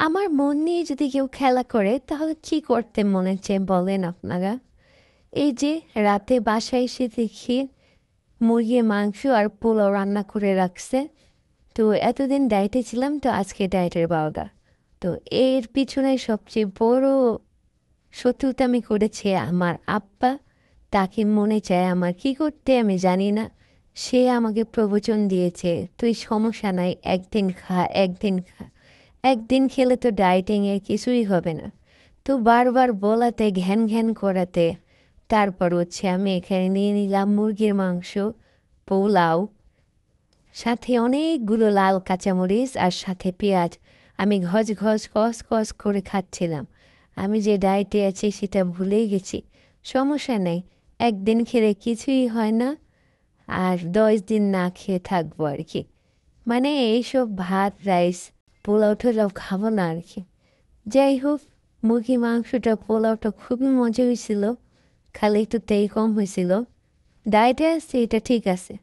আমার মন নিয়ে যদি কেউ খেলা করে তাহলে কি করতে মনে চায় বলেন আপনারা? এই যে রাতে বাসায় এসে দেখি মুরগির মাংস আর পোলাও রান্না করে রাখছে। তো এতদিন ডায়েটে ছিলাম, তো আজকে ডায়েটের 12টা। তো এর পিছনে সবচেয়ে বড় শত্রুতা আমি করেছি আমার আব্বা। তাকে মনে চায় আমার কি করতে আমি জানি না। সে আমাকে প্রবচন দিয়েছে, তুই সমস্যা নাই, একদিন খা, একদিন খা। একদিন খেলে তো ডায়েটিং এর কিছুই হবে না। তো বারবার বলাতে, ঘ্যান ঘ্যান করাতে, তারপর হচ্ছে আমি এখানে নিয়ে নিলাম মুরগির মাংস, পোলাও, সাথে অনেকগুলো লাল কাঁচামরিচ আর সাথে পেঁয়াজ। আমি ঘজ ঘজ কস কস করে খাচ্ছিলাম। আমি যে ডায়েটে আছি সেটা ভুলেই গেছি। সমস্যা নেই, একদিন খেলে কিছুই হয় না, আর 10 দিন না খেয়ে থাকবো আর কি। মানে এইসব ভাত রাইস পোলাও টোলাও খাবো না আর কি। যাই হোক, মুরগি মাংসটা পোলাওটা খুবই মজা হয়েছিল, খালি একটু তেল কম হয়েছিল। ডায়েটে আছে এটা ঠিক আছে।